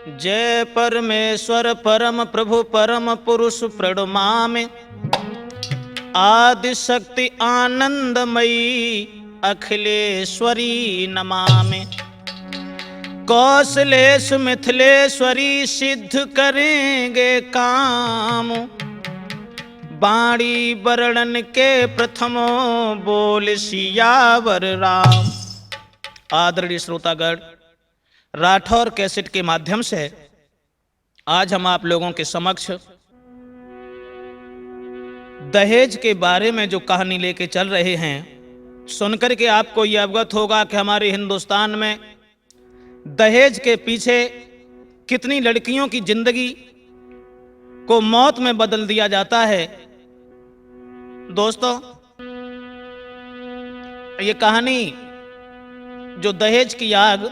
जय परमेश्वर परम प्रभु परम पुरुष प्रणमामि। आदि शक्ति आनंदमयी अखिलेश्वरी नमामि। कौशलेश मिथिलेश्वरी सिद्ध करेंगे काम। बाणी वर्णन के प्रथमो बोल सियावर राम। आदरणीय श्रोतागण, राठौर कैसेट के माध्यम से आज हम आप लोगों के समक्ष दहेज के बारे में जो कहानी लेके चल रहे हैं, सुनकर के आपको यह अवगत होगा कि हमारे हिंदुस्तान में दहेज के पीछे कितनी लड़कियों की जिंदगी को मौत में बदल दिया जाता है। दोस्तों, ये कहानी जो दहेज की आग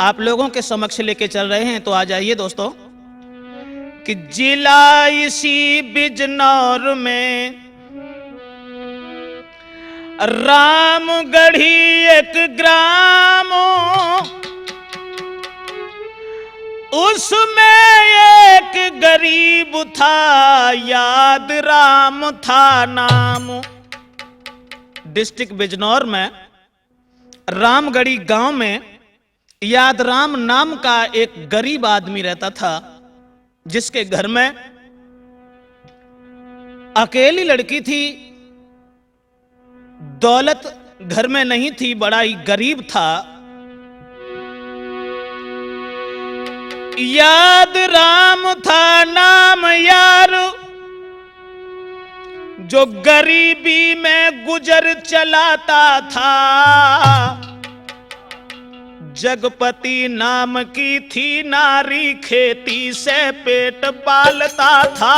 आप लोगों के समक्ष लेके चल रहे हैं, तो आ जाइए दोस्तों कि जिला इसी बिजनौर में रामगढ़ी एक ग्राम, उसमें एक गरीब था, याद राम था नाम। डिस्ट्रिक्ट बिजनौर में रामगढ़ी गांव में याद राम नाम का एक गरीब आदमी रहता था, जिसके घर में अकेली लड़की थी। दौलत घर में नहीं थी, बड़ा ही गरीब था। याद राम था नाम यार, जो गरीबी में गुजर चलाता था। जगपति नाम की थी नारी, खेती से पेट पालता था।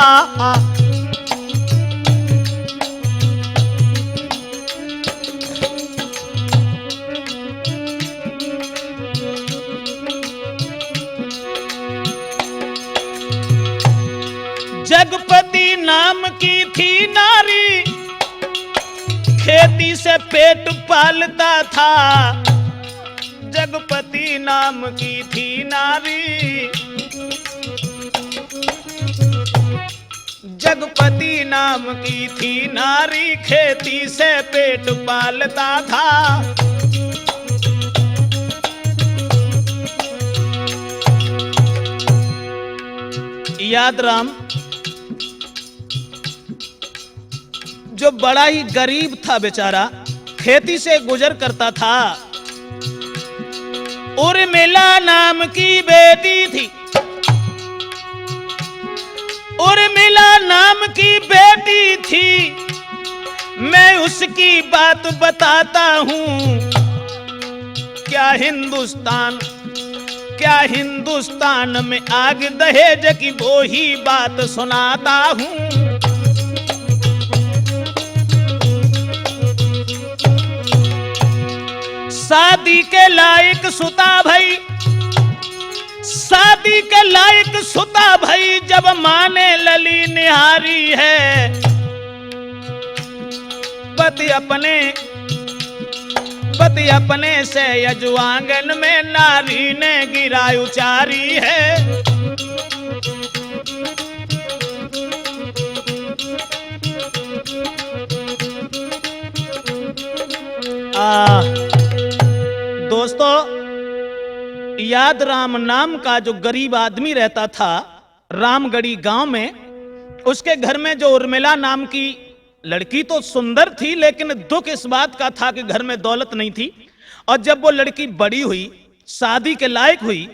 जगपति नाम की थी नारी, खेती से पेट पालता था। जगपति नाम की थी नारी, जगपति नाम की थी नारी, खेती से पेट पालता था। याद राम जो बड़ा ही गरीब था बेचारा, खेती से गुजर करता था। उर्मिला नाम की बेटी थी, उर्मिला नाम की बेटी थी। मैं उसकी बात बताता हूँ, क्या हिंदुस्तान में आग दहेज की वो ही बात सुनाता हूँ। शादी के लायक सुता भई, शादी के लायक सुता भई, जब माने लली निहारी है। पति अपने से यजुआंगन में नारी ने गिरा उचारी है। दोस्तों, याद राम नाम का जो गरीब आदमी रहता था रामगढ़ी गांव में, उसके घर में जो उर्मिला नाम की लड़की तो सुंदर थी, लेकिन दुख इस बात का था कि घर में दौलत नहीं थी। और जब वो लड़की बड़ी हुई, शादी के लायक हुई,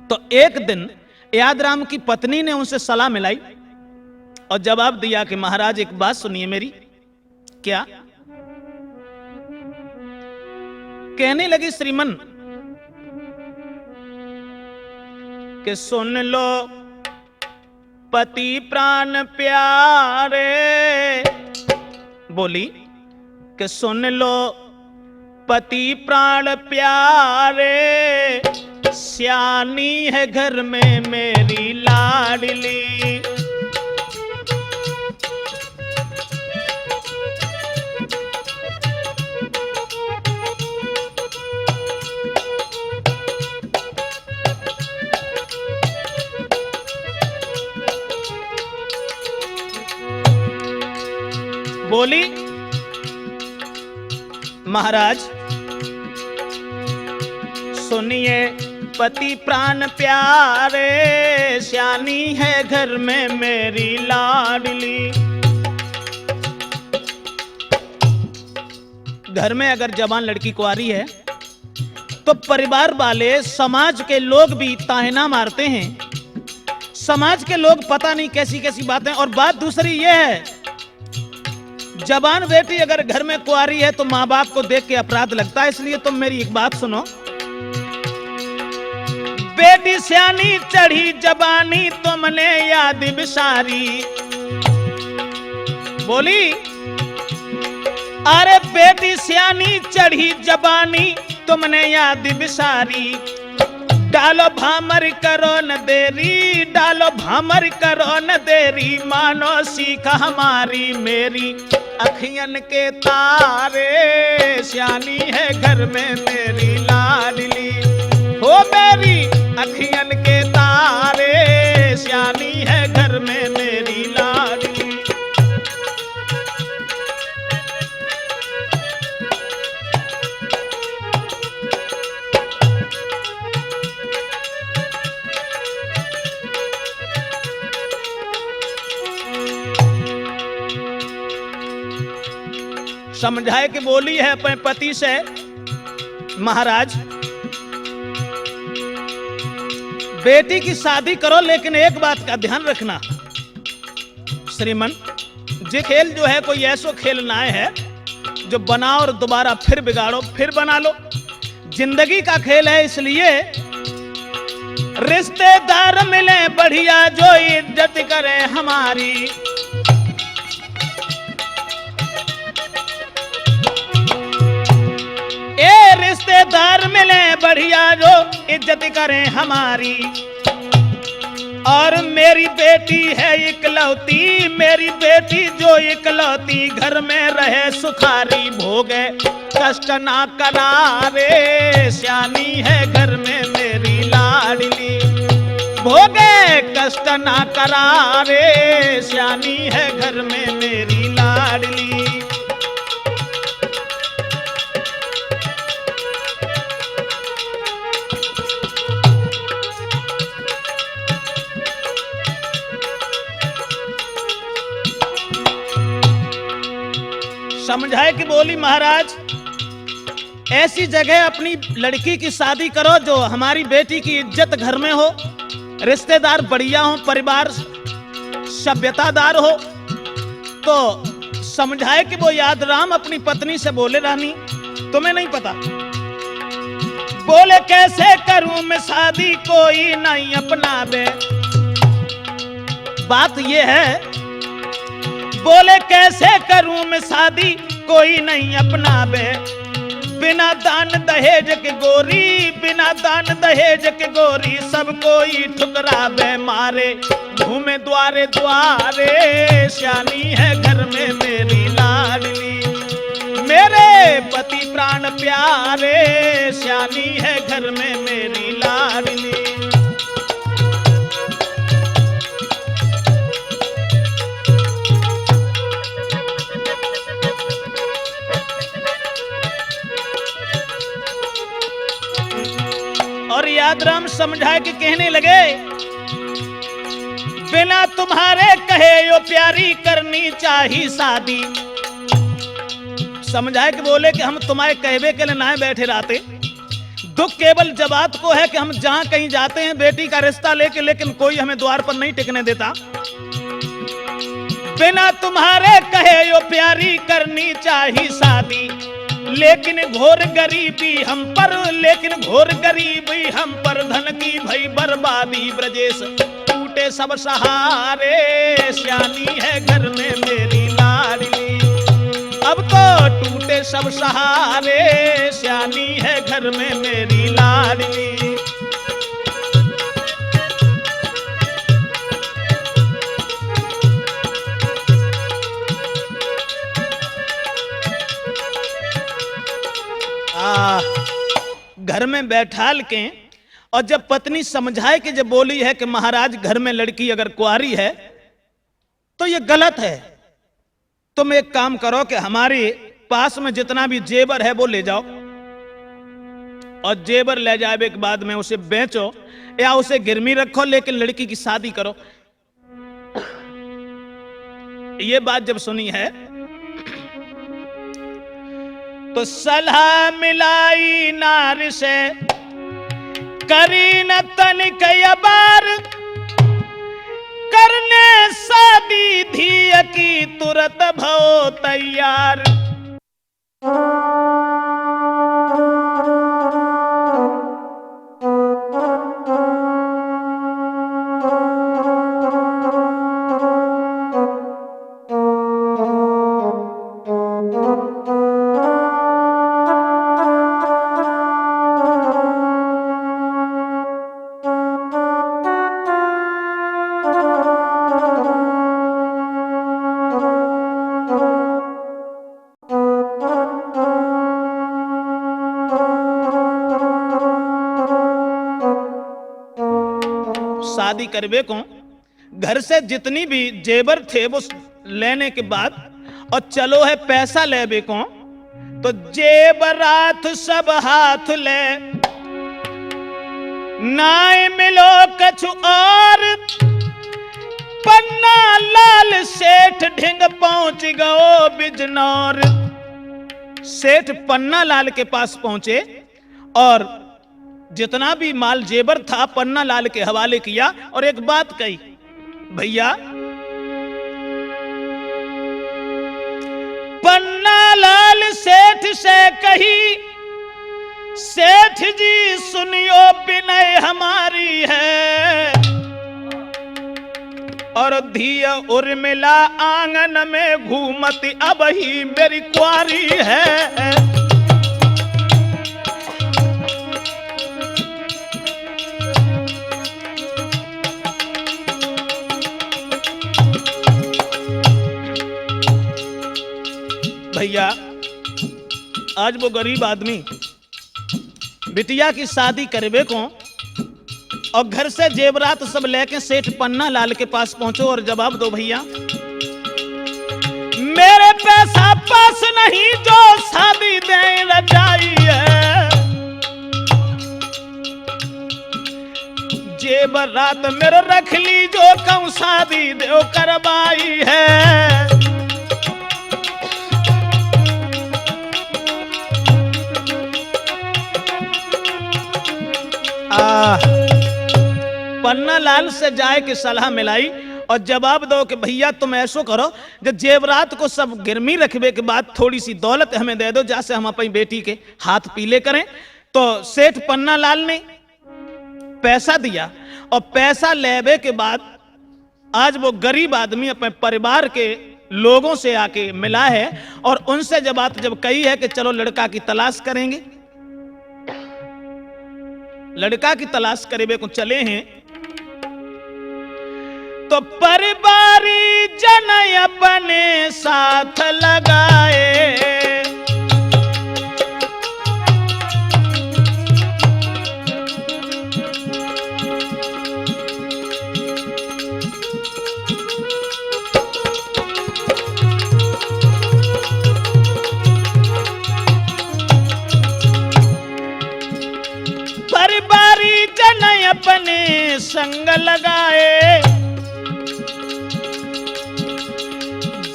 तो एक दिन याद राम की पत्नी ने उनसे सलाह मिलाई और जवाब दिया कि महाराज, एक बात सुनिए मेरी। क्या? कहने लगी श्रीमन कि सुन लो पति प्राण प्यारे। बोली कि सुन लो पति प्राण प्यारे, सियानी है घर में मेरी लाडली। बोली, महाराज सुनिए पति प्राण प्यारे, श्यानी है घर में मेरी लाडली। घर में अगर जवान लड़की कुंवारी है तो परिवार वाले, समाज के लोग भी ताहना मारते हैं। समाज के लोग पता नहीं कैसी कैसी बातें। और बात दूसरी ये है, जवान बेटी अगर घर में कुंवारी है तो माँ बाप को देख के अपराध लगता है। इसलिए तुम मेरी एक बात सुनो। बेटी सियानी चढ़ी जवानी, तुमने याद बिसारी। बोली, अरे बेटी सियानी चढ़ी जवानी, तुमने याद बिसारी। डालो भामर करो न देरी, डालो भामर करो न देरी, मानो सीख हमारी मेरी अखियन के तारे, श्यानी है घर में मेरी लाडली। हो मेरी अखियन के तारे, श्यानी है घर में मेरी लाडली। समझाए कि बोली है अपने पति से, महाराज बेटी की शादी करो, लेकिन एक बात का ध्यान रखना श्रीमन, ये खेल जो है कोई ऐसो खेल ना है जो बनाओ और दोबारा फिर बिगाड़ो फिर बना लो। जिंदगी का खेल है, इसलिए रिश्तेदार मिले बढ़िया जो इज्जत करे हमारी। रिश्तेदार मिले बढ़िया जो इज्जत करें हमारी। और मेरी बेटी है इकलौती, मेरी बेटी जो इकलौती, घर में रहे सुखारी, भोगे कष्ट ना करारे, श्यानी है घर में मेरी लाडली। भोगे कष्ट ना करारे, श्यानी है घर में मेरी लाडली। समझाए कि बोली, महाराज ऐसी जगह अपनी लड़की की शादी करो जो हमारी बेटी की इज्जत घर में हो, रिश्तेदार बढ़िया हो, परिवार सभ्यतादार हो। तो समझाए कि वो याद राम अपनी पत्नी से बोले, रानी तुम्हें नहीं पता। बोले कैसे करूं मैं शादी, कोई नहीं अपना बे। बात ये है, बोले कैसे करूं मैं शादी, कोई नहीं अपना बे। बिना दान दहेज के गोरी, बिना दान दहेज के गोरी, सब कोई ठुकरावे मारे, घूमे द्वारे द्वारे, श्यानी है घर में मेरी लाडली। मेरे पति प्राण प्यारे, श्यानी है घर में मेरी लाडली। और यादराम समझाए कि कहने लगे, बिना तुम्हारे कहे यो प्यारी करनी चाहिए शादी। समझाए कि बोले कि हम तुम्हारे कहवे के लिए ना बैठे रहते। दुख केवल जबात को है कि हम जहां कहीं जाते हैं बेटी का रिश्ता लेके, लेकिन कोई हमें द्वार पर नहीं टिकने देता। बिना तुम्हारे कहे यो प्यारी करनी चाहिए शादी, लेकिन घोर गरीबी हम पर, लेकिन घोर गरीबी हम पर, धन की भई बर्बादी ब्रजेश टूटे सब सहारे, श्यानी है घर में मेरी लाडली। अब तो टूटे सब सहारे, श्यानी है घर में मेरी लाडली। घर में बैठाल के, और जब पत्नी समझाए कि जब बोली है कि महाराज घर में लड़की अगर कुंवारी है तो ये गलत है, तुम एक काम करो कि हमारे पास में जितना भी जेवर है वो ले जाओ, और जेवर ले जाए के बाद में उसे बेचो या उसे गिरवी रखो, लेकिन लड़की की शादी करो। ये बात जब सुनी है तो सलाह मिलाई नार से, करी न तनिक अबार, करने शादी धी की तुरत भो तैयार। शादी करवे को घर से जितनी भी जेवर थे वो लेने के बाद, और चलो है पैसा लेवे को, तो जेवरात सब हाथ ले, नाय मिलो कछु और, पन्ना लाल सेठ ढिंग पहुंच गयो बिजनौर। सेठ पन्ना लाल के पास पहुंचे और जितना भी माल जेवर था पन्ना लाल के हवाले किया, और एक बात कही, भैया पन्ना लाल सेठ से कही, सेठ जी सुनियो विनय हमारी है, और धिया उर्मिला आंगन में घूमती अब ही मेरी कुंवारी है। भैया आज वो गरीब आदमी बिटिया की शादी करवे को और घर से जेवरात सब लेके सेठ पन्ना लाल के पास पहुंचो और जवाब दो, भैया मेरे पैसा पास नहीं जो शादी दे रजाई है, जेवरात मेरे रख ली जो कम शादी दे करवाई है। पन्ना लाल से जाए कि सलाह मिलाई और जवाब दो कि भैया तुम ऐसो करो, जब जेवरात को सब गिरमी रखने के बाद थोड़ी सी दौलत हमें दे दो, जैसे हम अपनी बेटी के हाथ पीले करें। तो सेठ पन्ना लाल ने पैसा दिया और पैसा लेवे के बाद आज वो गरीब आदमी अपने परिवार के लोगों से आके मिला है और उनसे जब बात जब कही है कि चलो लड़का की तलाश करेंगे, लड़का की तलाश करे को चले हैं, तो परिवारी जन अपने साथ लगाए, परिवारी जन अपने संग लगाए,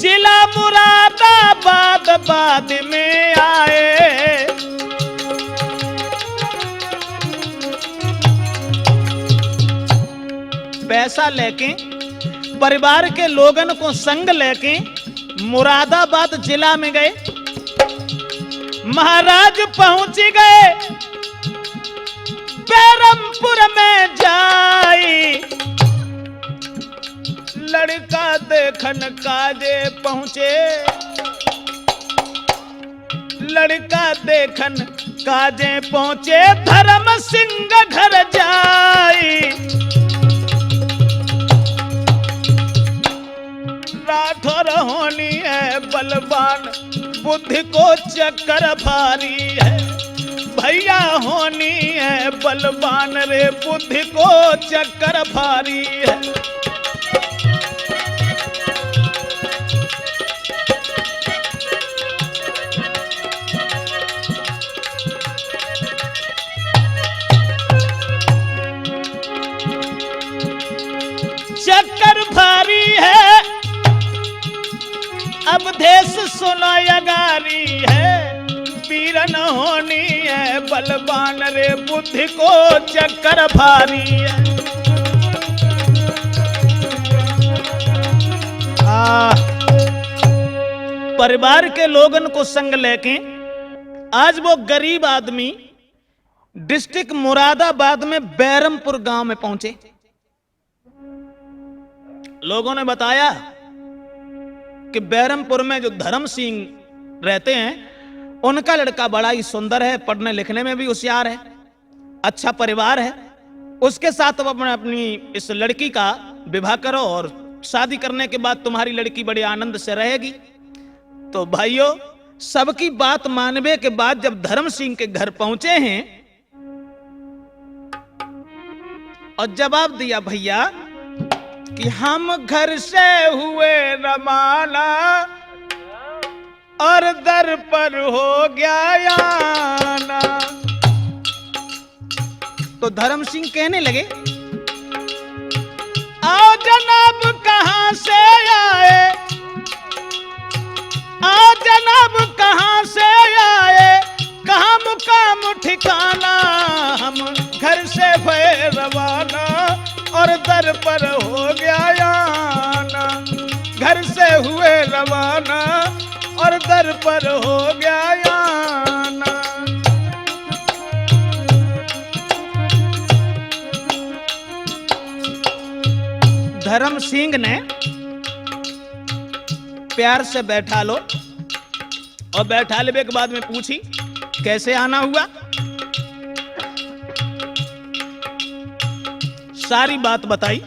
जिला मुरादाबाद बाद में आए, पैसा लेके परिवार के लोगन को संग लेके मुरादाबाद जिला में गए। महाराज पहुंच गए बैरमपुर में जाई, लड़का देखन काजे पहुंचे, लड़का देखन काजे पहुंचे, धर्म सिंह घर जाई, राठौर होनी है बलवान, बुद्धि को चक्कर भारी है, भैया होनी है बलवान रे, बुद्धि को चक्कर भारी है। सुनो यगारी है, वीरन होनी है, बलवान रे बुद्धि को चक्कर भारी है। परिवार के लोगन को संग लेके आज वो गरीब आदमी डिस्ट्रिक्ट मुरादाबाद में बैरमपुर गांव में पहुंचे। लोगों ने बताया कि बैरमपुर में जो धर्म सिंह रहते हैं, उनका लड़का बड़ा ही सुंदर है, पढ़ने लिखने में भी होशियार है, अच्छा परिवार है, उसके साथ अब अपनी इस लड़की का विवाह करो और शादी करने के बाद तुम्हारी लड़की बड़े आनंद से रहेगी। तो भाइयों, सबकी बात मानने के बाद जब धर्म सिंह के घर पहुंचे हैं और जवाब दिया भैया कि हम घर से हुए रवाना और दर पर हो गया आना। तो धर्म सिंह कहने लगे, आओ जनाब कहां से आए, आओ जनाब कहां से आए, कहां मुकाम ठिकाना, हम घर से भय रवाना और दर पर हो गया आना। घर से हुए रवाना और दर पर हो गया आना। धर्म सिंह ने प्यार से बैठा लो और बैठा लेने के बाद में पूछी कैसे आना हुआ। सारी बात बताई।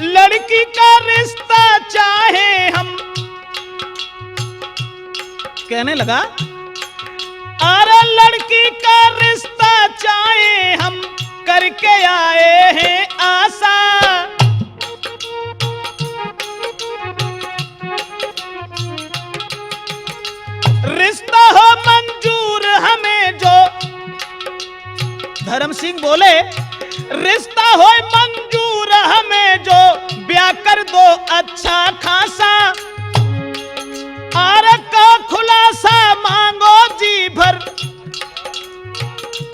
लड़की का रिश्ता चाहे हम, कहने लगा अरे लड़की का रिश्ता चाहे हम करके आए हैं आशा। रिश्ता हो मंजूर हमें जो, धर्म सिंह बोले रिश्ता हो मंजूर हमें जो, ब्याह कर दो अच्छा खासा। आर का खुलासा मांगो जी भर,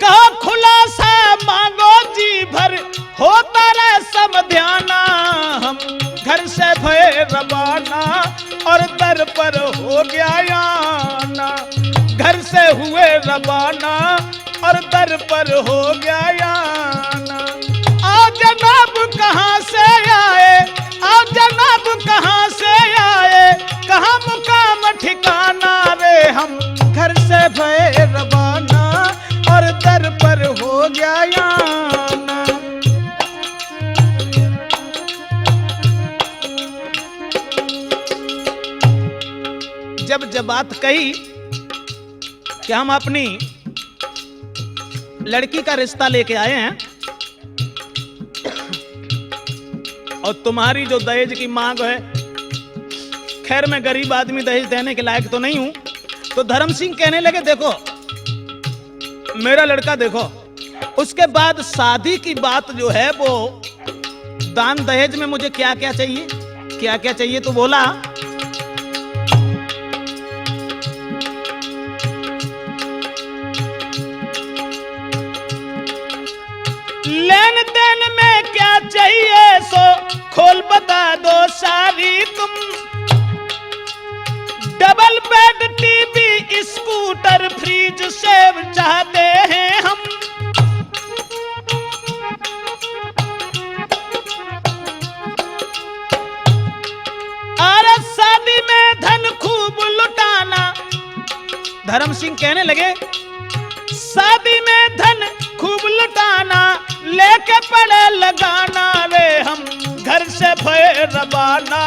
का खुलासा मांगो जी भर, होता रहे सब ध्याना। हम घर से भय रवाना और दर पर हो गया आना। घर से हुए रवाना और दर पर हो गया आना। आओ जनाब कहां से आए, आओ जनाब कहां से आए, कहां मुकाम ठिकाना रे, हम घर से भय रवाना और दर पर हो गया आना। जब बात कही कि हम अपनी लड़की का रिश्ता लेके आए हैं और तुम्हारी जो दहेज की मांग है, खैर मैं गरीब आदमी दहेज देने के लायक तो नहीं हूं। तो धर्म सिंह कहने लगे देखो मेरा लड़का देखो, उसके बाद शादी की बात जो है वो दान दहेज में मुझे क्या क्या चाहिए, क्या क्या चाहिए। तो बोला लेन देन में क्या चाहिए सो खोल बता दो सारी तुम। Double bed TV scooter fridge save चाहते हैं हम। अरे शादी में धन खूब लुटाना, धर्म सिंह कहने लगे शादी में धन खूब लुटाना, लेके पड़े लगाना रे, हम घर से भय रवाना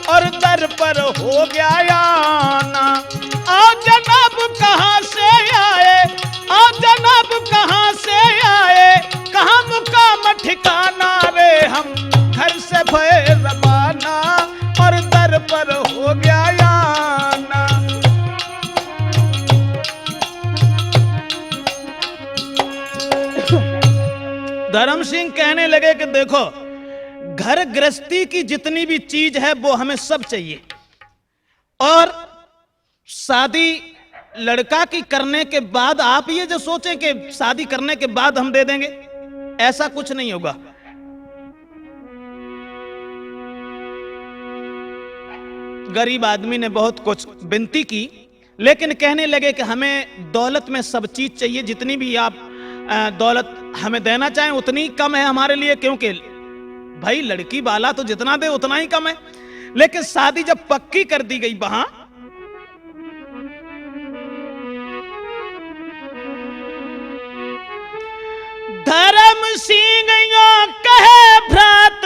और दर पर हो गया आना। आओ जनाब कहां से आए, आओ जनाब कहां से आए, कहां मुकाम ठिकाना रे, हम घर से भय रवाना और दर पर हो गया आना। धर्म सिंह कहने लगे कि देखो घर गृहस्थी की जितनी भी चीज है वो हमें सब चाहिए, और शादी लड़का की करने के बाद आप ये जो सोचें कि शादी करने के बाद हम दे देंगे, ऐसा कुछ नहीं होगा। गरीब आदमी ने बहुत कुछ विनती की, लेकिन कहने लगे कि हमें दौलत में सब चीज चाहिए, जितनी भी आप दौलत हमें देना चाहें उतनी कम है हमारे लिए, क्योंकि भाई लड़की वाला तो जितना दे उतना ही कम है। लेकिन शादी जब पक्की कर दी गई वहां, धर्म सिंह कहे भ्रात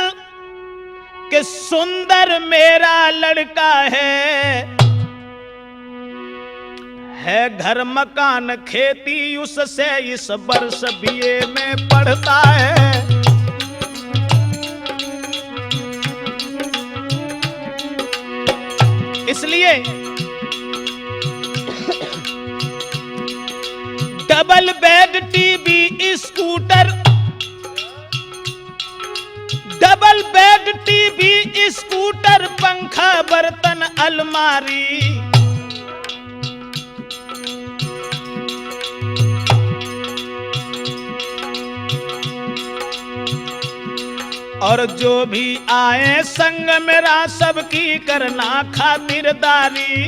कि सुंदर मेरा लड़का है घर मकान खेती उससे इस वर्ष बीए में पढ़ता है। इसलिए double bed TV scooter, double bed TV scooter पंखा बर्तन अलमारी, और जो भी आए संग मेरा सबकी करना खातिरदारी।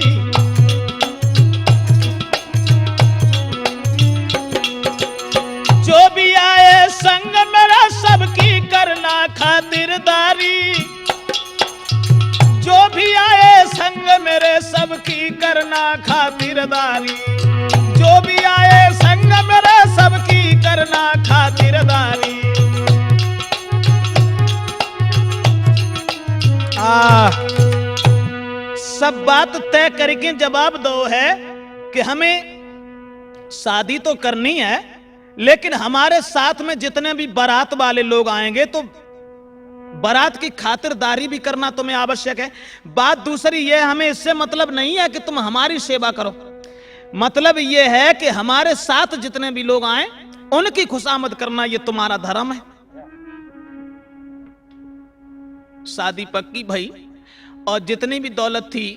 जो भी आए संग मेरा सबकी करना खातिरदारी, जो भी आए संग मेरे सबकी करना खातिरदारी, जो भी आए संग मेरे सबकी करना खातिरदारी। सब बात तय करके जवाब दो है कि हमें शादी तो करनी है, लेकिन हमारे साथ में जितने भी बारात वाले लोग आएंगे तो बारात की खातिरदारी भी करना तुम्हें आवश्यक है। बात दूसरी ये, हमें इससे मतलब नहीं है कि तुम हमारी सेवा करो, मतलब ये है कि हमारे साथ जितने भी लोग आए उनकी खुशामद करना ये तुम्हारा धर्म है। शादी पक्की भई, और जितनी भी दौलत थी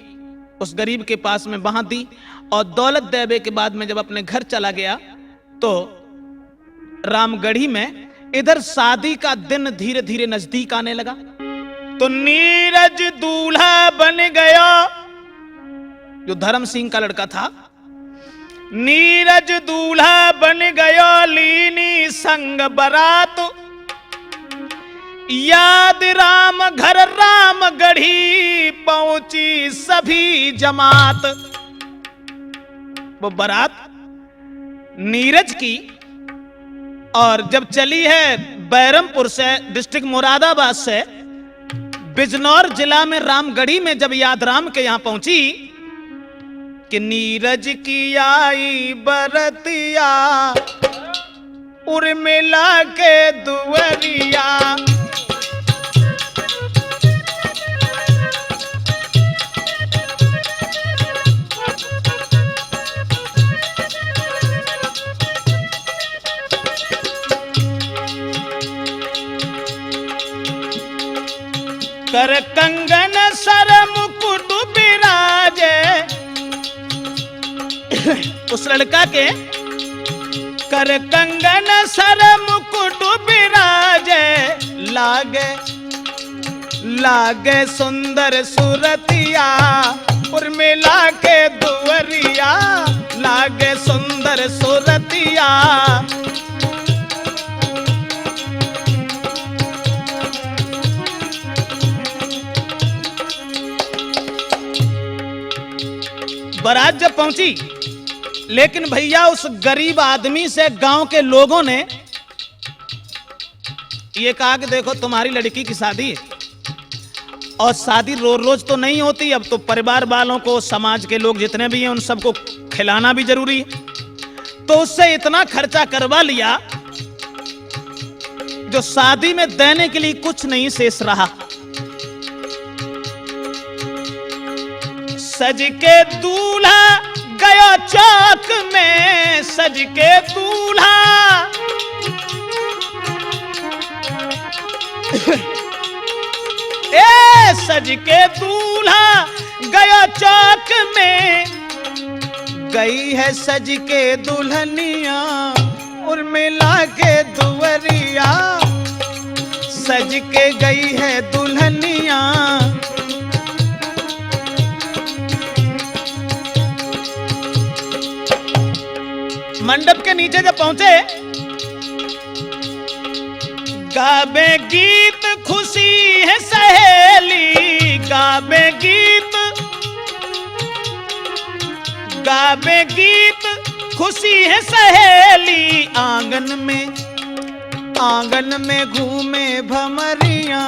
उस गरीब के पास में वहां दी, और दौलत देवे के बाद में जब अपने घर चला गया तो रामगढ़ी में इधर शादी का दिन धीरे धीरे नजदीक आने लगा। तो नीरज दूल्हा बन गया, जो धर्म सिंह का लड़का था, नीरज दूल्हा बन गया लीनी संग बरात, याद राम घर रामगढ़ी पहुंची सभी जमात। वो बारात नीरज की, और जब चली है बैरमपुर से, डिस्ट्रिक्ट मुरादाबाद से, बिजनौर जिला में रामगढ़ी में जब यादराम के यहां पहुंची कि नीरज की आई बरतिया उर्मिला के दुवरिया, कर कंगन सर मुकुट बिराजे, उस लड़का के कर कंगन सर मुकुट बिराजे, लागे लागे सुंदर सुरतिया उर्मिला के दुवरिया, लागे सुंदर सुरतिया। बारात जब पहुंची, लेकिन भैया उस गरीब आदमी से गांव के लोगों ने ये कहा कि देखो तुम्हारी लड़की की शादी है, और शादी रोज रोज तो नहीं होती, अब तो परिवार वालों को, समाज के लोग जितने भी हैं उन सबको खिलाना भी जरूरी है। तो उससे इतना खर्चा करवा लिया जो शादी में देने के लिए कुछ नहीं शेष रहा। सज के दूल्हा गया चौक में, सज के दूल्हा सज के दूल्हा गया चौक में, गई है सज के दुल्हनिया उर्मिला के दुवरिया, सज के गई है दुल्हनिया। मंडप के नीचे जब पहुंचे, गावे गीत खुशी है सहेली, गावे गीत खुशी है सहेली। आंगन में घूमे भमरिया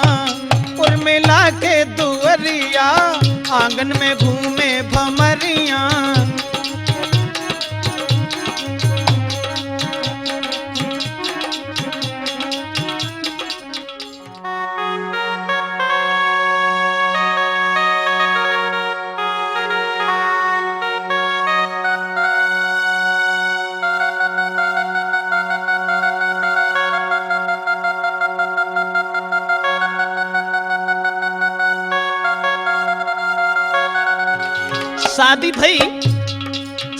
उर्मिला के दुवरिया, आंगन में घूमे भमरिया। शादी भई,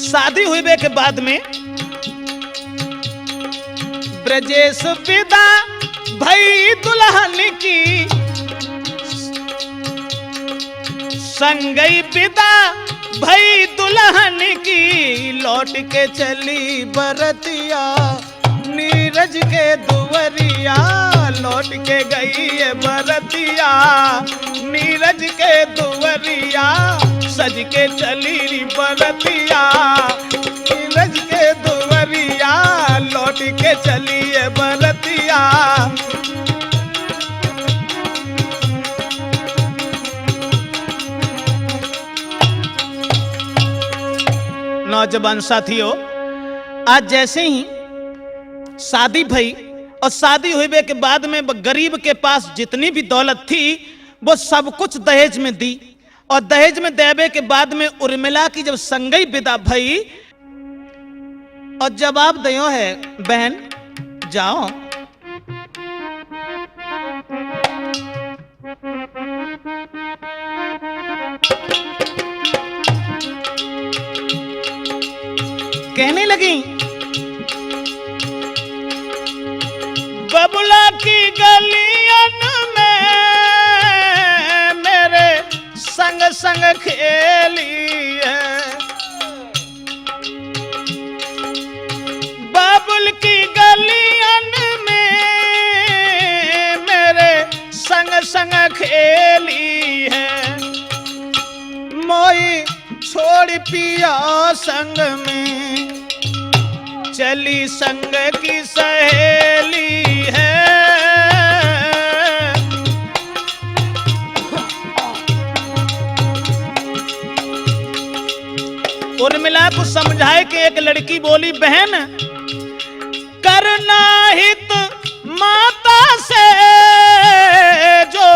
शादी हुए के बाद में ब्रजेश विदा भई दुल्हन की, संगई विदा भई दुल्हन की। लौट के चली बरतिया नीरज के दुवरिया, लौट के गई है बरतिया नीरज के दुवरिया, सज के चली बरतिया नीरज के दुवरिया, लौट के चली है बरतिया। नौजवान साथियों, आज जैसे ही शादी भई और शादी हुए के बाद में गरीब के पास जितनी भी दौलत थी वो सब कुछ दहेज में दी, और दहेज में देवे के बाद में उर्मिला की जब संगई विदा भई और जवाब दियो है, बहन जाओ कहने लगी, बबुला की गलियन में मेरे संग संग खेली है, बाबुल की गलियन में मेरे संग संग खेली है। मोई छोड़ पिया संग में चली संग की सहेली है। उर्मिला को समझाए कि एक लड़की बोली, बहन करना हित माता से जो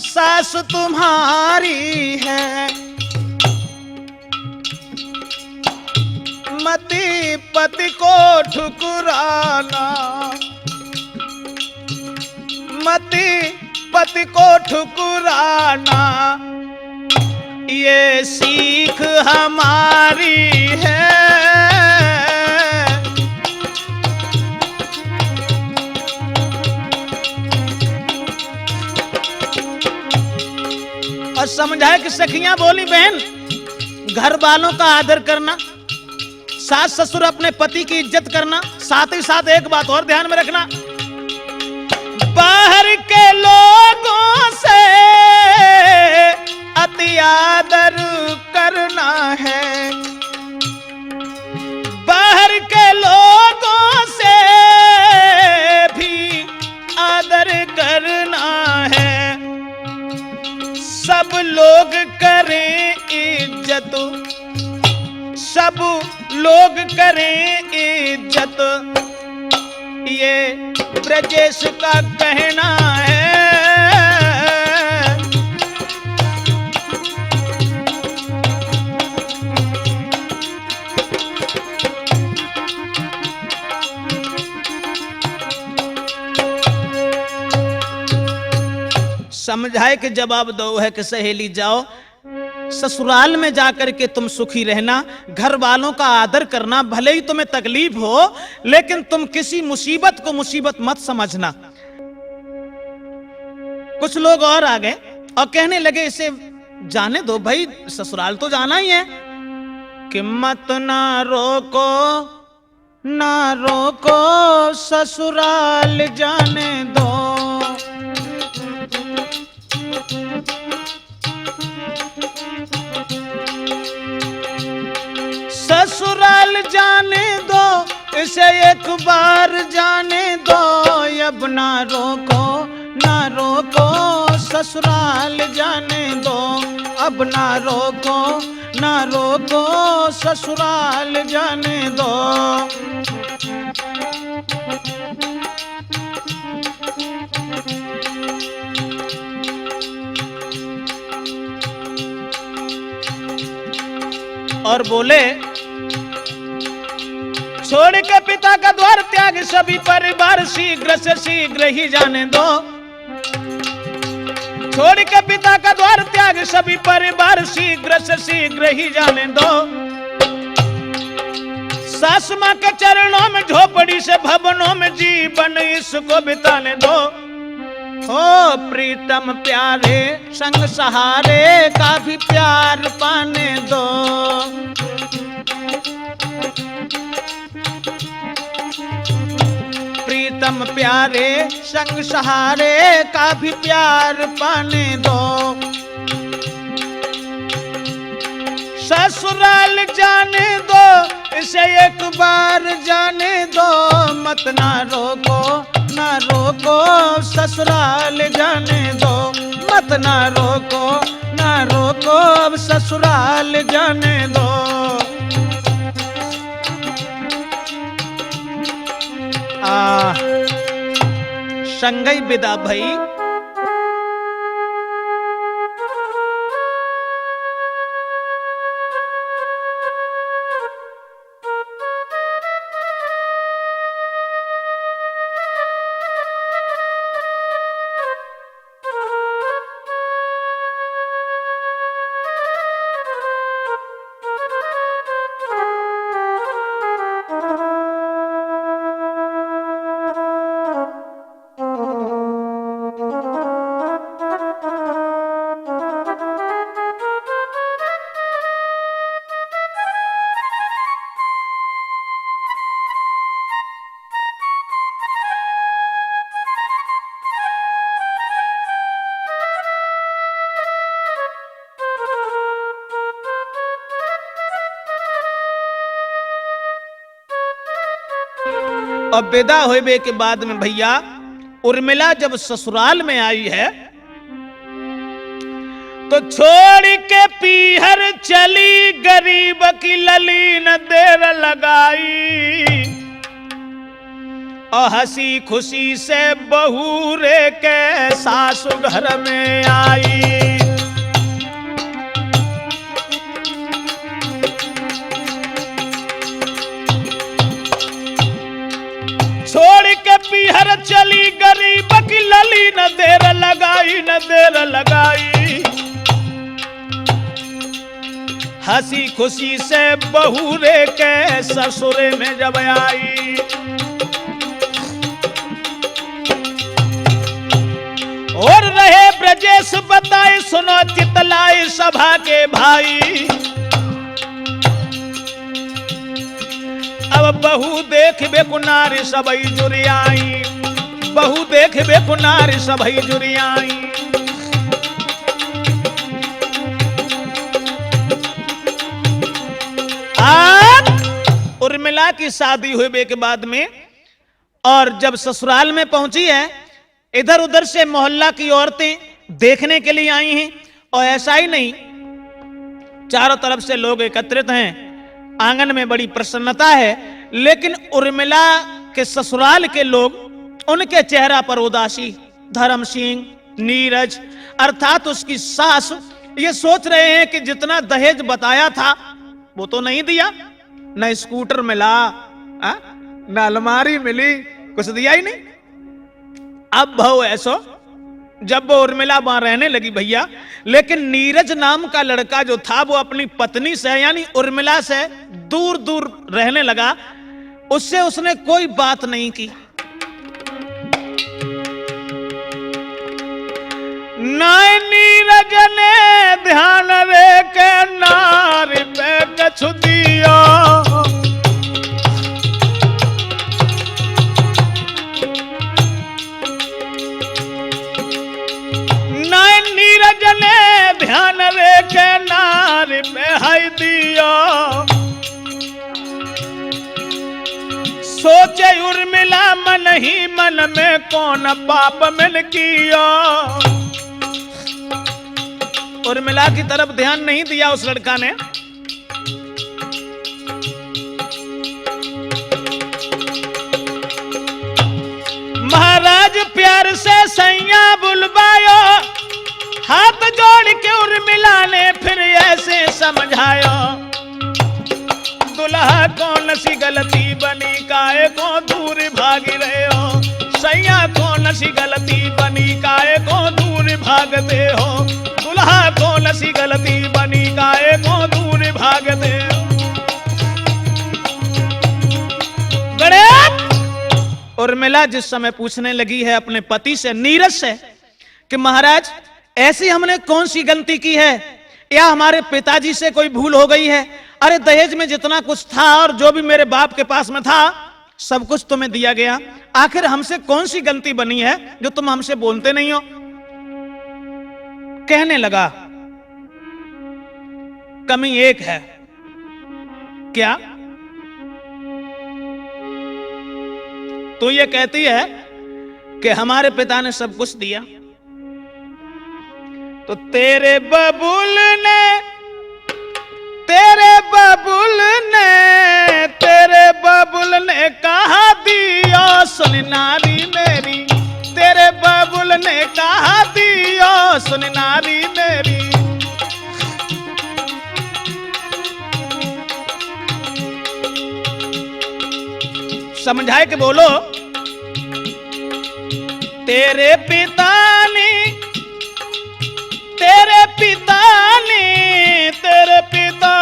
सास तुम्हारी है, मति पति को ठुकराना, मति पति को ठुकराना, ये सीख हमारी है। और समझाए कि सखियां बोली, बहन घर वालों का आदर करना, सास ससुर अपने पति की इज्जत करना, साथ ही साथ एक बात और ध्यान में रखना, बाहर के लोगों से अति आदर करना है, बाहर के लोगों से भी आदर करना है। सब लोग करें इज्जत, सब लोग करें इज्जत, ये ब्रजेश का कहना है। समझाए कि जवाब दो है कि सहेली जाओ ससुराल में जाकर के तुम सुखी रहना, घर वालों का आदर करना, भले ही तुम्हें तकलीफ हो लेकिन तुम किसी मुसीबत को मुसीबत मत समझना। कुछ लोग और आ गए और कहने लगे इसे जाने दो भाई, ससुराल तो जाना ही है। कि मत ना रोको ना रोको ससुराल जाने दो, ससुराल जाने दो, इसे एक बार जाने दो। अब ना रोको ना रोको ससुराल जाने दो, अब ना रोको ना रोको ससुराल जाने दो। और बोले छोड़ के पिता का द्वार त्याग सभी परिवार शीघ्र से शीघ्र ही जाने दो, छोड़ के पिता का द्वार त्याग सभी परिवार शीघ्र से शीघ्र ही जाने दो। सास मां के चरणों में झोपड़ी से भवनों में जीवन इसको बिताने दो। ओ प्रीतम प्यारे संग सहारे का भी प्यार पाने दो। प्रीतम प्यारे संग सहारे का भी प्यार पाने दो। ससुराल जाने दो, इसे एक बार जाने दो। मत ना रोको ना रोको ससुराल जाने दो, मत ना रोको ना रोको अब ससुराल जाने दो। संगई विदा भई। और विदा होने के बाद में भैया उर्मिला जब ससुराल में आई है तो छोड़ के पीहर चली, गरीब की लली न देर लगाई। और हंसी खुशी से बहू रे के सासु घर में आई। छोड़ के पीहर चली, गरीब की लली न देर लगाई न देर लगाई। हंसी खुशी से बहू रे के ससुरे में जब आई। और रहे ब्रजेश बताए सुनो चितलाए सभा के भाई। अब बहू देख बेकुनारी सबई जुरियाई, बहू देख बेकुनारी सबई जुरियाई। उर्मिला की शादी हुए के बाद में और जब ससुराल में पहुंची है, इधर उधर से मोहल्ला की औरतें देखने के लिए आई हैं। और ऐसा ही नहीं, चारों तरफ से लोग एकत्रित हैं, आंगन में बड़ी प्रसन्नता है। लेकिन उर्मिला के ससुराल के लोग, उनके चेहरा पर उदासी, धर्म सिंह, नीरज अर्थात उसकी सास ये सोच रहे हैं कि जितना दहेज बताया था वो तो नहीं दिया, न स्कूटर मिला, न अलमारी मिली, कुछ दिया ही नहीं। अब भाव ऐसो जब वो उर्मिला वहां रहने लगी भैया, लेकिन नीरज नाम का लड़का जो था वो अपनी पत्नी से यानी उर्मिला से दूर दूर रहने लगा। उससे उसने कोई बात नहीं की। नाय नीरज ने ध्यान रे के नारी पे कछु दिया, नाय नीरज ने ध्यान रे के नारी पे हाय दिया। सोचे उर्मिला मन ही मन में कौन पाप मिल किया। उर्मिला की तरफ ध्यान नहीं दिया उस लड़का ने। महाराज प्यार से सैया बुलवायो, हाथ जोड़ के उर्मिला ने फिर ऐसे समझायो। दुल्हा कौन सी गलती बनी काहे को दूर भागी रहे हो, सैया कौन सी गलती बनी काहे को दूर भागते हो, दुल्हा कौन सी गलती बनी काहे को दूर भागते हो। गणेश उर्मिला जिस समय पूछने लगी है अपने पति से नीरज से कि महाराज ऐसी हमने कौन सी गलती की है, या हमारे पिताजी से कोई भूल हो गई है। अरे दहेज में जितना कुछ था और जो भी मेरे बाप के पास में था सब कुछ तुम्हें दिया गया, आखिर हमसे कौन सी गलती बनी है जो तुम हमसे बोलते नहीं हो। कहने लगा कमी एक है। क्या? तो ये कहती है कि हमारे पिता ने सब कुछ दिया, तो तेरे बबुल ने कहा दियो सुन नारी मेरी, तेरे बबुल ने कहा दियो सुन नारी मेरी। समझाए कि बोलो तेरे पिता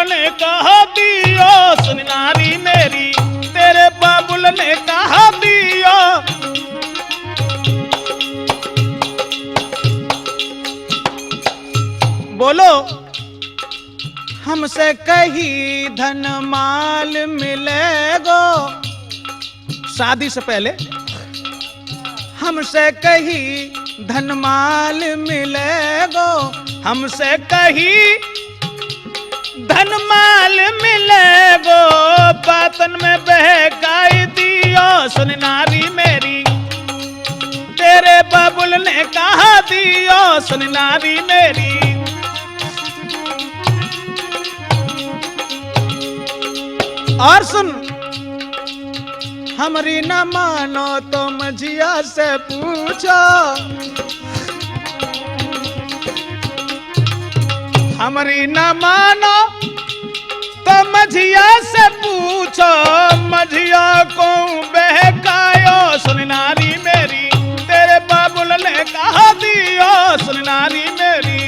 ने कहा दियो सुन नारी मेरी, तेरे बाबुल ने कहा दियो। बोलो हमसे कहीं धन माल मिलेगो, शादी से पहले हमसे कहीं धन माल मिलेगो, हमसे कहीं धन माल मिलेगो, बातन में बहकाई दियो सुन नारी मेरी, तेरे बबुल ने कहा दियो सुन नारी मेरी। और सुन हमारी न मानो तो मझिया से पूछो, हमारी न मानो तो मझिया से पूछो, मझिया को बहकायो सुन नारी मेरी, तेरे बाबुल ने कहा दियो सुन नारी मेरी।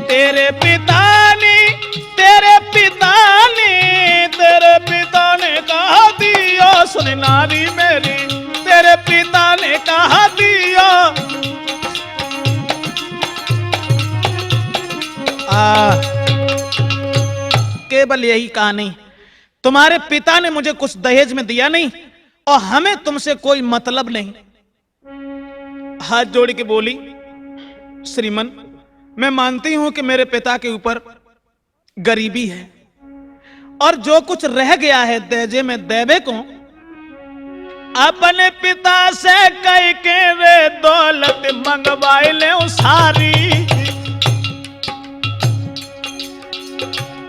तेरे पिता ने कहा दियो सुन नारी मेरी, तेरे पिता ने कहा दियो। केवल यही कहा नहीं, तुम्हारे पिता ने मुझे कुछ दहेज में दिया नहीं और हमें तुमसे कोई मतलब नहीं। हाथ जोड़ के बोली श्रीमन मैं मानती हूं कि मेरे पिता के ऊपर गरीबी है और जो कुछ रह गया है दहेजे में देवे को अपने पिता से कह के वे दौलत मंगवाए ले सारी,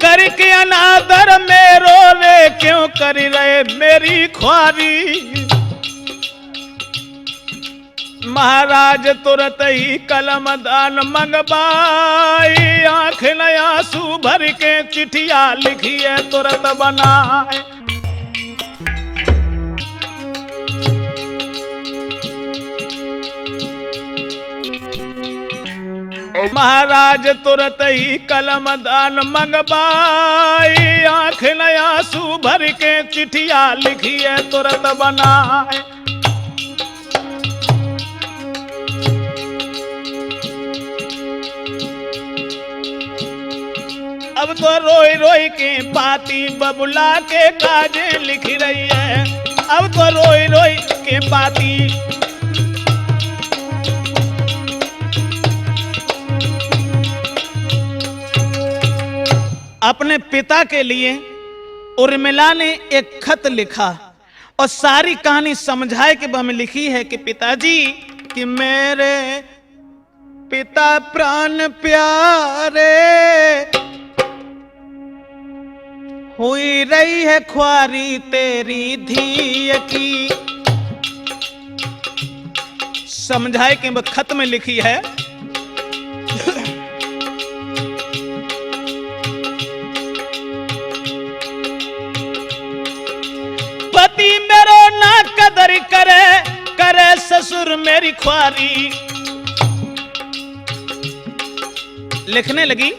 करके अनादर मेरो रे क्यों कर रहे मेरी ख्वारी। महाराज तुरत ही कलम दान मंगवाई, आंख न आंसू भर के चिट्ठिया लिखिए तुरत बनाए। महाराज तुरत ही कलम दान मंगवाई, आंख नया आंसू भर के चिट्ठिया लिखिए तुरत बनाए। अब तो रोई रोई के पाती बबुला के काजे लिख रही है, अब तो रोई रोई के पाती। अपने पिता के लिए उर्मिला ने एक खत लिखा और सारी कहानी समझाए कि वह में लिखी है कि पिताजी, कि मेरे पिता प्राण प्यारे, हुई रही है ख्वारी तेरी धी की। समझाए कि वह खत में लिखी है, पति मेरो ना कदर करे, करे ससुर मेरी ख्वारी। लिखने लगी,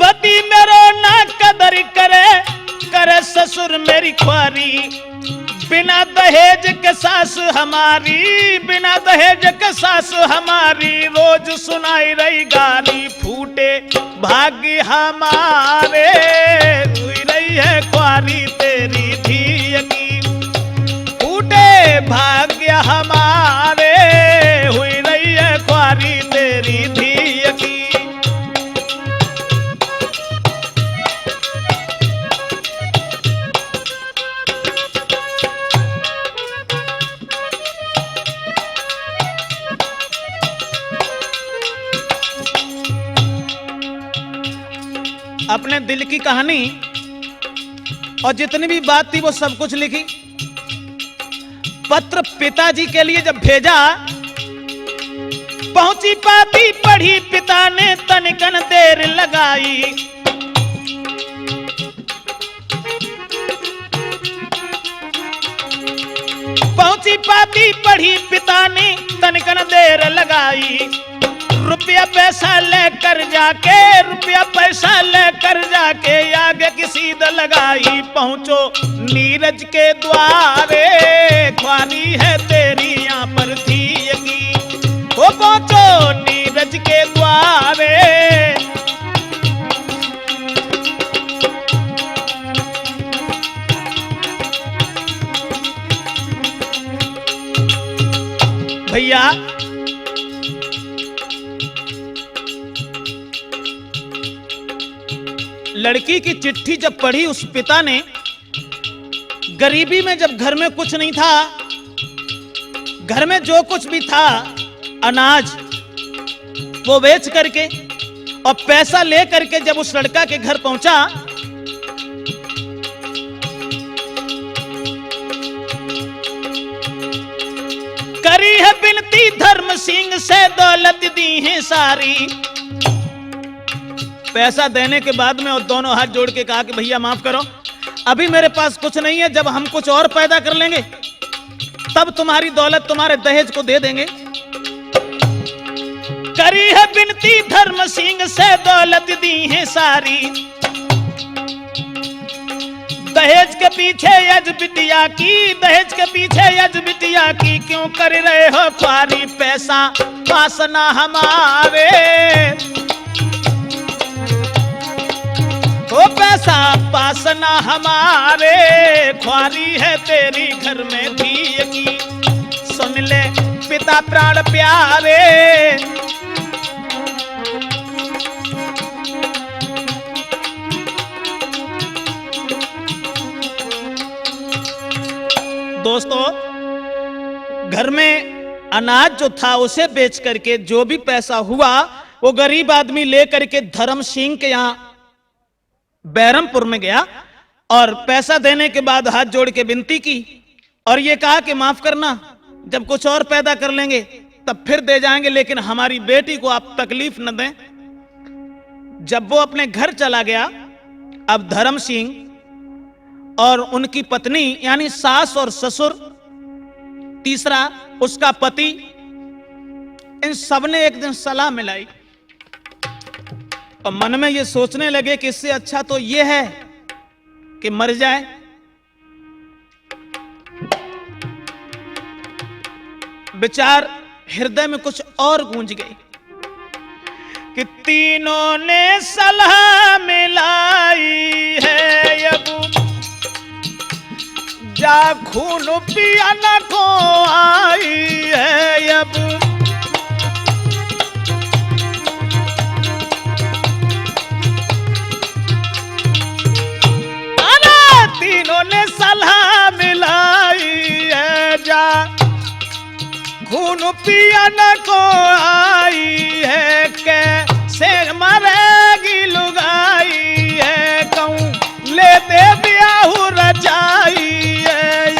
पति मेरो ना कदर करे, करे ससुर मेरी ख्वारी। बिना दहेज के सास हमारी, बिना दहेज के सास हमारी, रोज सुनाई रही गाली। फूटे भाग्य हमारे, हुई रही है ख्वारी तेरी धी की। फूटे भाग्य हमारे, हुई रही है ख्वारी तेरी धी की। अपने दिल की कहानी और जितनी भी बात थी वो सब कुछ लिखी। पत्र पिताजी के लिए जब भेजा, पहुंची पाती पढ़ी पिता ने तनिकन देर लगाई। पहुंची पाती पढ़ी पिता ने तनिकन देर लगाई। रुपया पैसा लेकर जाके, रुपया पैसा लेकर जाके आगे की सीध लगाई। पहुंचो नीरज के द्वारे, ख्वारी है तेरी यहाँ पर थी की। वो पहुंचो नीरज के द्वारे, भैया लड़की की चिट्ठी जब पढ़ी उस पिता ने, गरीबी में जब घर में कुछ नहीं था, घर में जो कुछ भी था अनाज वो बेच करके और पैसा ले करके जब उस लड़का के घर पहुंचा, करी है बिनती धर्म सिंह से दौलत दी है सारी। पैसा देने के बाद में और दोनों हाथ जोड़ के कहा कि भैया माफ करो, अभी मेरे पास कुछ नहीं है, जब हम कुछ और पैदा कर लेंगे तब तुम्हारी दौलत तुम्हारे दहेज को दे देंगे। करी है बिनती धर्म सिंह से दौलत दी है सारी। दहेज के पीछे यज बिटिया की, दहेज के पीछे यज बिटिया की, क्यों कर रहे हो ख्वारी। पैसा वासना हमारे, ओ पैसा पासना हमारे, ख्वारी है तेरी घर में धी की। सुन ले पिता प्राण प्यारे, दोस्तों घर में अनाज जो था उसे बेच करके जो भी पैसा हुआ वो गरीब आदमी लेकर के धर्म सिंह के यहां बैरमपुर में गया और पैसा देने के बाद हाथ जोड़ के विनती की और ये कहा कि माफ करना, जब कुछ और पैदा कर लेंगे तब फिर दे जाएंगे, लेकिन हमारी बेटी को आप तकलीफ न दें। जब वो अपने घर चला गया, अब धर्म सिंह और उनकी पत्नी यानी सास और ससुर, तीसरा उसका पति, इन सबने एक दिन सलाह मिलाई और मन में ये सोचने लगे कि इससे अच्छा तो ये है कि मर जाए। विचार हृदय में कुछ और गूंज गई कि तीनों ने सलाह मिलाई है, अब जा खून पिया न को आई है। अब तीनों ने सलाह मिलाई है, जा खून पिया न को आई है। कैसे मरेगी लुगाई है, कहूँ लेते ब्याहू रचाई है।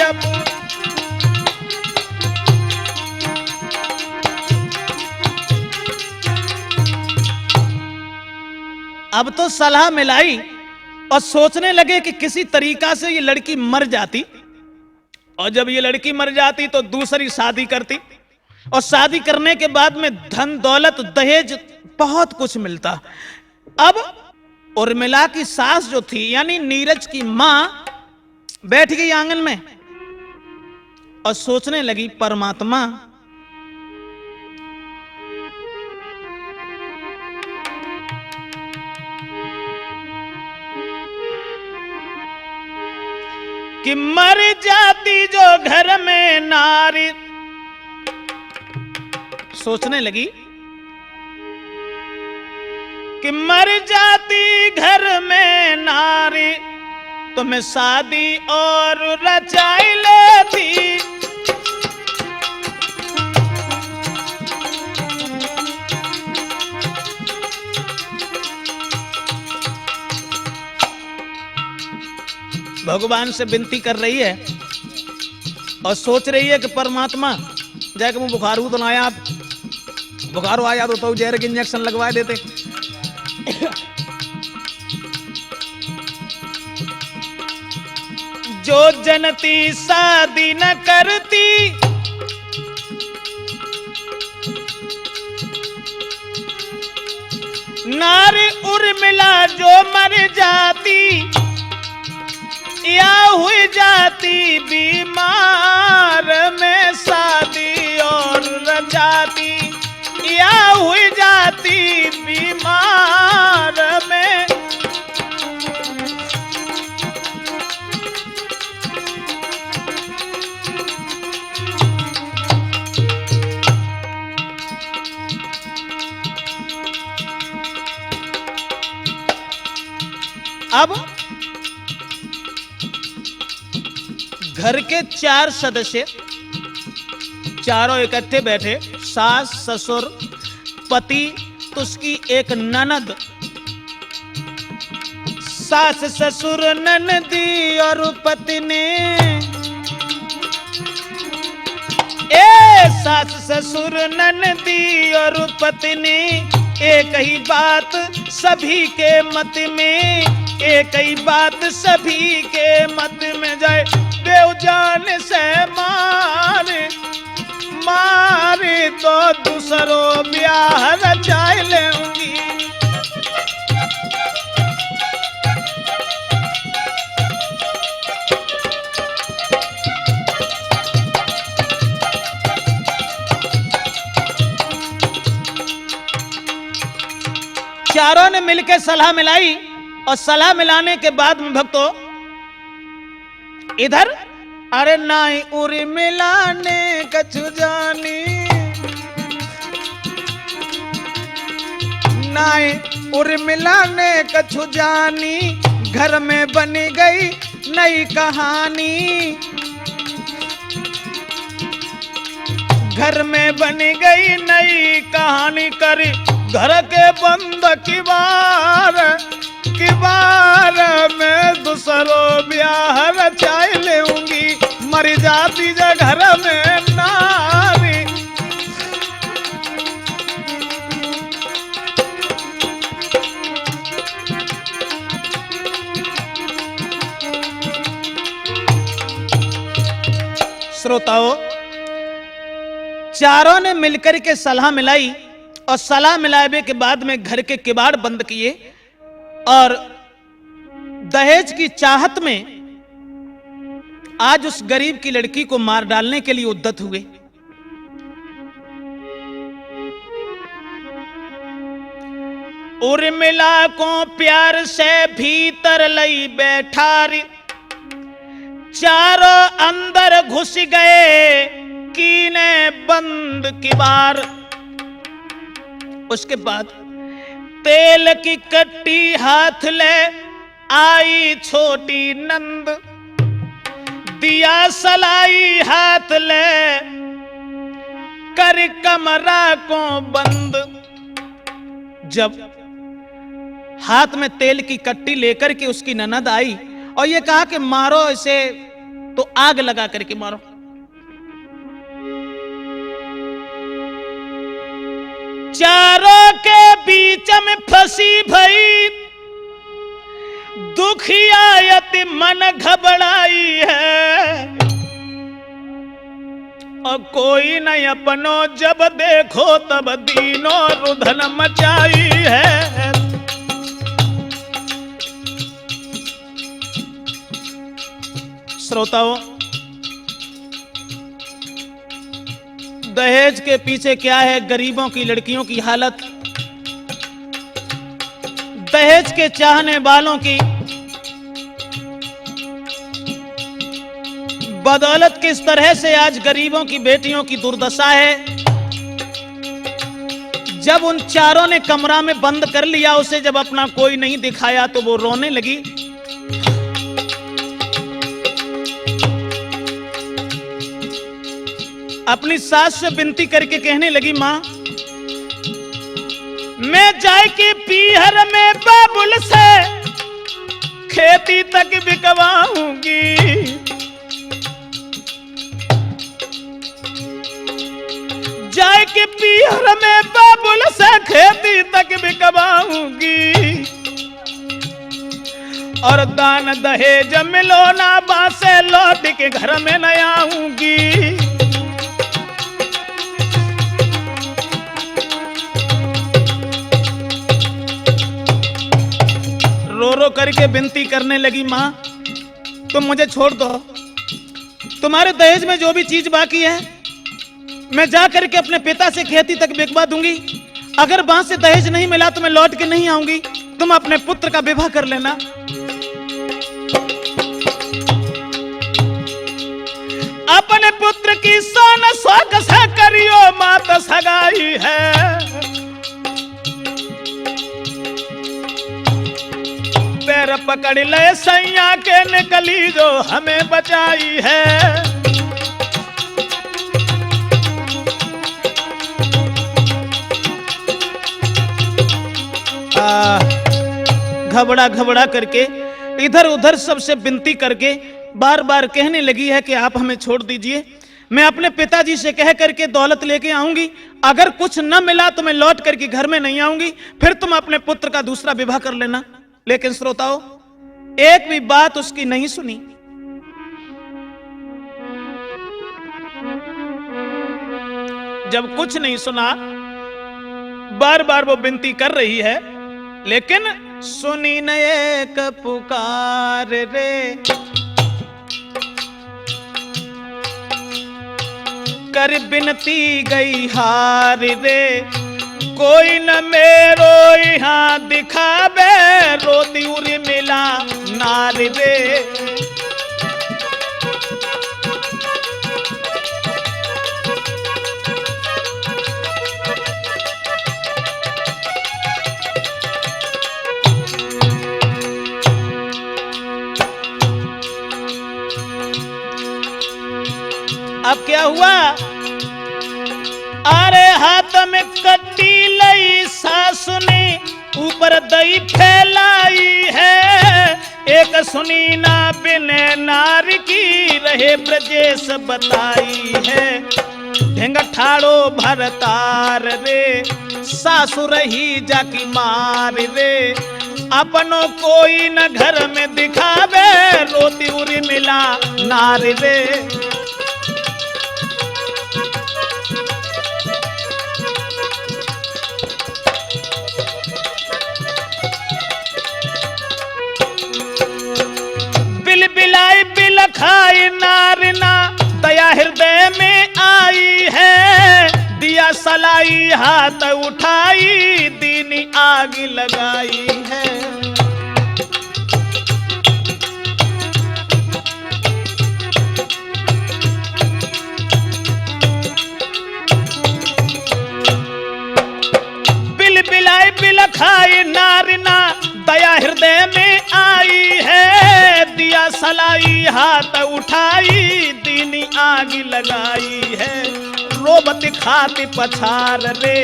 अब तो सलाह मिलाई और सोचने लगे कि किसी तरीका से ये लड़की मर जाती, और जब ये लड़की मर जाती तो दूसरी शादी करती, और शादी करने के बाद में धन दौलत दहेज बहुत कुछ मिलता। अब उर्मिला की सास जो थी यानी नीरज की मां बैठ गई आंगन में और सोचने लगी, परमात्मा कि मर जाती जो घर में नारी, सोचने लगी कि मर जाती घर में नारी तो मैं शादी और रचाई लेती। भगवान से विनती कर रही है और सोच रही है कि परमात्मा जाके मुझे बुखार तो ना आया, बुखार आया तो जहर के इंजेक्शन लगवा देते। जो जनती शादी न करती, नारी उर्मिला जो मर जाती या हुई जाती बीमार में शादी और रचाती, या हुई जाती बीमार में। अब घर के 4 सदस्य चारों इकट्ठे बैठे, सास ससुर पति तो उसकी एक ननद, सास ससुर ननदी और पत्नी। सास ससुर ननदी और पत्नी, एक ही बात सभी के मत में, एक ही बात सभी के मत में। जाए देव जान से मारे मारे तो दूसरों ब्याह रचाई लेंगी। चारों ने मिलकर सलाह मिलाई और सलाह मिलाने के बाद में भक्तों इधर अरे नाई उरी मिलाने कछु जानी, नाई उरी मिलाने कछु जानी, घर में बनी गई नई कहानी, घर में बनी गई नई कहानी। करी घर के बंद किबार में दूसरों ब्याह रचाई लेऊंगी, मर जाती जो घर में नारी। श्रोताओ, चारों ने मिलकर के सलाह मिलाई और सलाह मिलावे के बाद में घर के किवाड़ बंद किए और दहेज की चाहत में आज उस गरीब की लड़की को मार डालने के लिए उद्यत हुए। उर्मिला को प्यार से भीतर लई बैठारी, चारों अंदर घुस गए कीने बंद किवाड़। उसके बाद तेल की कट्टी हाथ ले आई छोटी नंद, दिया सलाई हाथ ले कर कमरा को बंद। जब हाथ में तेल की कट्टी लेकर के उसकी ननद आई और ये कहा कि मारो इसे, तो आग लगा करके मारो। चारों के बीच में फंसी भई दुखियायत मन घबराई है, और कोई नहीं अपनो जब देखो तब दीनो रुधन मचाई है। श्रोताओं, दहेज के पीछे क्या है? गरीबों की लड़कियों की हालत, दहेज के चाहने वालों की बदौलत किस तरह से आज गरीबों की बेटियों की दुर्दशा है। जब उन चारों ने कमरा में बंद कर लिया उसे, जब अपना कोई नहीं दिखाया तो वो रोने लगी। अपनी सास से विनती करके कहने लगी, मां मैं जाए के पीहर में बाबुल से खेती तक बिकवाऊंगी। जाए के पीहर में बाबुल से खेती तक बिकवाऊंगी, और दान दहेज मिलो ना बासे लौट के घर में न आऊंगी। रो रो करके विनती करने लगी, मां तुम मुझे छोड़ दो, तुम्हारे दहेज में जो भी चीज बाकी है मैं जा करके अपने पिता से खेती तक बिकवा दूंगी। अगर वहां से दहेज नहीं मिला तो मैं लौट के नहीं आऊंगी, तुम अपने पुत्र का विवाह कर लेना। अपने पुत्र की सन शौक से करियो मात सगाई है, पैर पकड़ ले सैया के निकली जो हमें बचाई है। घबरा घबरा करके इधर उधर सबसे विनती करके बार बार कहने लगी है कि आप हमें छोड़ दीजिए, मैं अपने पिताजी से कह करके दौलत लेके आऊंगी, अगर कुछ न मिला तो मैं लौट करके घर में नहीं आऊंगी, फिर तुम अपने पुत्र का दूसरा विवाह कर लेना। लेकिन श्रोताओं, एक भी बात उसकी नहीं सुनी। जब कुछ नहीं सुना, बार बार वो विनती कर रही है, लेकिन सुनी न एक पुकार रे, कर बिनती गई हार रे, कोई न मेरो यहाँ दिखावे, रोती उरी मिला नार रे। अब क्या हुआ? अरे हाथ में कट्टी लई सासु ने, ऊपर दही फैलाई है, एक सुनी ना बिने नारी की, रहे ब्रजेश बताई है। ढेंग ठाड़ो भरतार रे, सासु रही जाकी मार रे, अपनों कोई न घर में दिखावे, रोती उरी मिला नार रे। खाई नारिना दया हृदय में आई है, दिया सलाई हाथ उठाई दीनी आग लगाई है। बिल बिलाई बिल खाई नारिना दया हृदय में आई है, दिया सलाई हाथ उठाई दीनी आग लगाई है। रोबत खाती पछार रे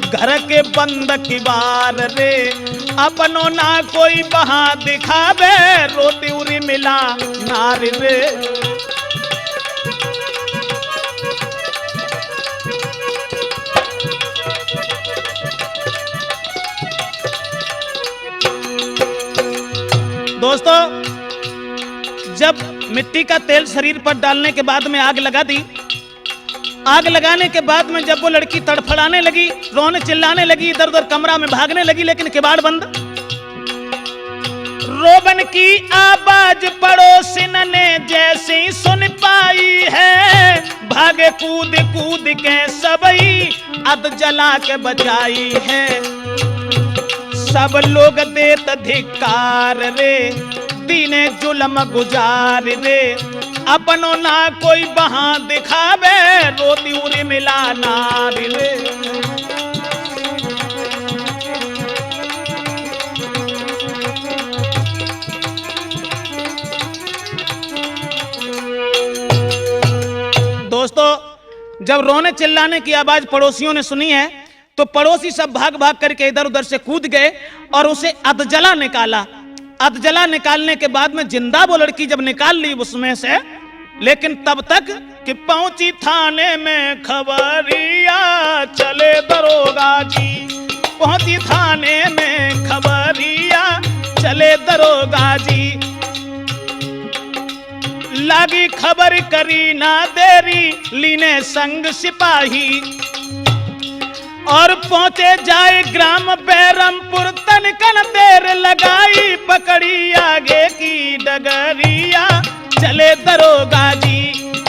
घर के बंद की बार रे, अपनो ना कोई बहा दिखावे रोती उरी मिला नारी रे। दोस्तों, जब मिट्टी का तेल शरीर पर डालने के बाद में आग लगा दी, आग लगाने के बाद में जब वो लड़की तड़फड़ाने लगी, रोने चिल्लाने लगी, इधर उधर कमरा में भागने लगी, लेकिन किवाड़ बंद। रोबन की आवाज पड़ोसिन ने जैसी सुन पाई है, भागे कूद कूद के सबई अध जला के बचाई है। सब लोग देत धिक्कार रे दीने जुलम गुजार रे, अपनो ना कोई बहा दिखावे रोती उरी मिला नारी रे। दोस्तों, जब रोने चिल्लाने की आवाज पड़ोसियों ने सुनी है तो पड़ोसी सब भाग भाग करके इधर उधर से कूद गए और उसे अधजला निकाला। अधजला निकालने के बाद में जिंदा वो लड़की जब निकाल ली उसमें से, लेकिन तब तक कि पहुंची थाने में खबरिया चले दरोगा जी, पहुंची थाने में खबरिया चले दरोगा जी। लागी खबर करी ना देरी लीने संग सिपाही, और पहुंचे जाए ग्राम बैरमपुर तनकन देर लगाई, पकड़ी आगे की डगरिया चले दरोगा जी,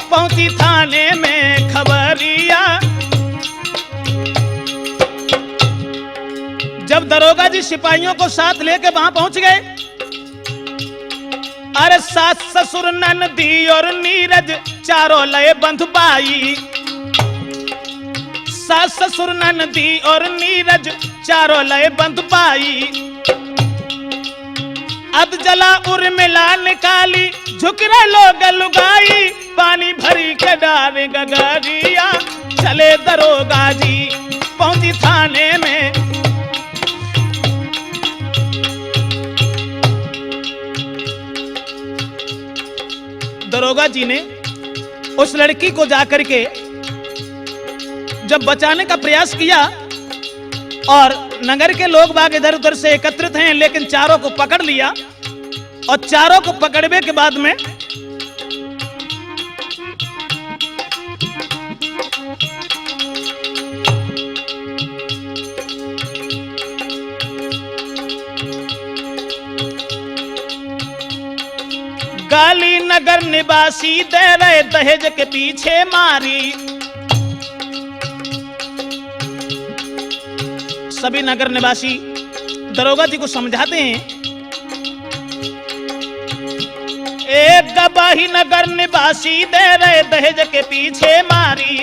पहुंची थाने में खबरिया। जब दरोगा जी सिपाहियों को साथ लेके वहां पहुंच गए, अरे सास ससुर ननदी और नीरज चारों लय बंधु बाई, सास ससुर ननदी और नीरज चारों लय बंधु पाई। अब जला उर्मिला निकाली झुकरे लोग लुगाई, पानी भरी के डारे गगरिया चले दरोगा जी, पहुंची थाने में। दरोगा जी ने उस लड़की को जाकर के जब बचाने का प्रयास किया, और नगर के लोग बाग इधर उधर से एकत्रित हैं, लेकिन चारों को पकड़ लिया। और चारों को पकड़ने के बाद में गाली नगर निवासी दे रहे दहेज के पीछे मारी। सभी नगर निवासी दरोगा जी को समझाते हैं, एक गवाही नगर निवासी दे रहे दहेज के पीछे मारी।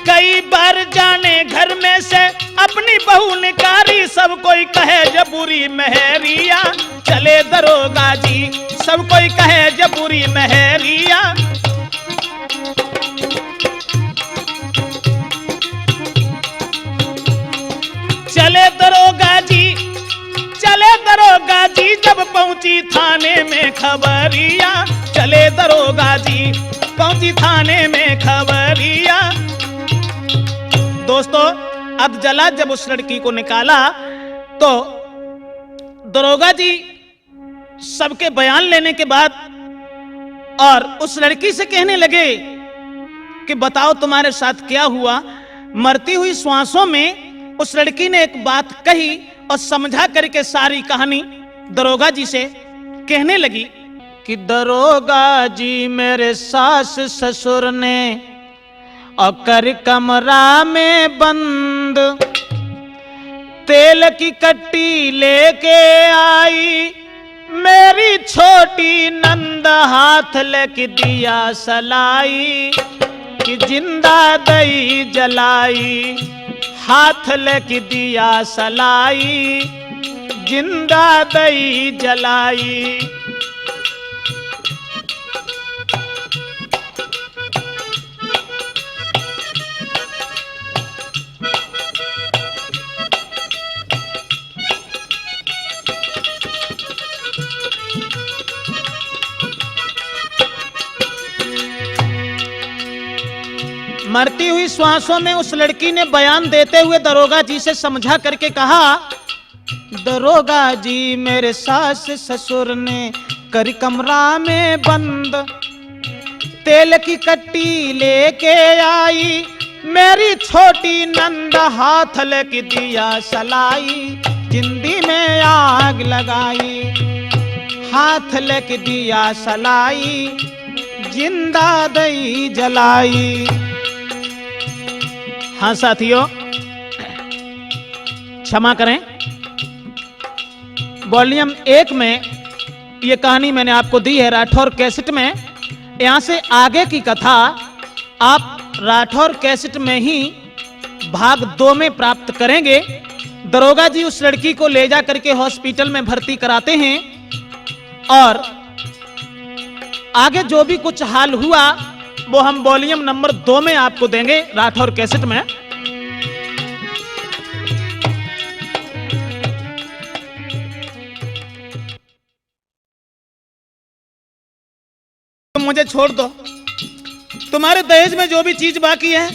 कई बार जाने घर में से अपनी बहू निकारी, सब कोई कहे जबूरी महरिया चले दरोगा जी, सब कोई कहे जबूरी महरिया। चले दरोगा जी, चले दरोगा जी, जब पहुंची थाने में खबरिया, चले दरोगा जी, पहुंची थाने में खबरिया। दोस्तों, अब जला जब उस लड़की को निकाला तो दरोगा जी सबके बयान लेने के बाद और उस लड़की से कहने लगे कि बताओ तुम्हारे साथ क्या हुआ। मरती हुई श्वासों में उस लड़की ने एक बात कही और समझा करके सारी कहानी दरोगा जी से कहने लगी कि दरोगा जी मेरे सास ससुर ने और कर कमरा में बंद, तेल की कट्टी लेके आई मेरी छोटी नंद, हाथ लेके दिया सलाई कि जिंदा दई जलाई, हाथ लेके दिया सलाई जिंदा दई जलाई। मरती हुई श्वासों में उस लड़की ने बयान देते हुए दरोगा जी से समझा करके कहा, दरोगा जी मेरे सास ससुर ने कर कमरा में बंद, तेल की कट्टी लेके आई मेरी छोटी नंद, हाथ लेके दिया सलाई जिंदी में आग लगाई, हाथ लेके दिया सलाई जिंदा दई जलाई। हाँ साथियों, क्षमा करें, वॉल्यूम 1 में यह कहानी मैंने आपको दी है राठौर कैसेट में। यहां से आगे की कथा आप राठौर कैसेट में ही भाग 2 में प्राप्त करेंगे। दरोगा जी उस लड़की को ले जा करके हॉस्पिटल में भर्ती कराते हैं और आगे जो भी कुछ हाल हुआ वो हम वॉल्यूम नंबर 2 में आपको देंगे राठौर कैसेट में। तुम मुझे छोड़ दो, तुम्हारे दहेज में जो भी चीज बाकी है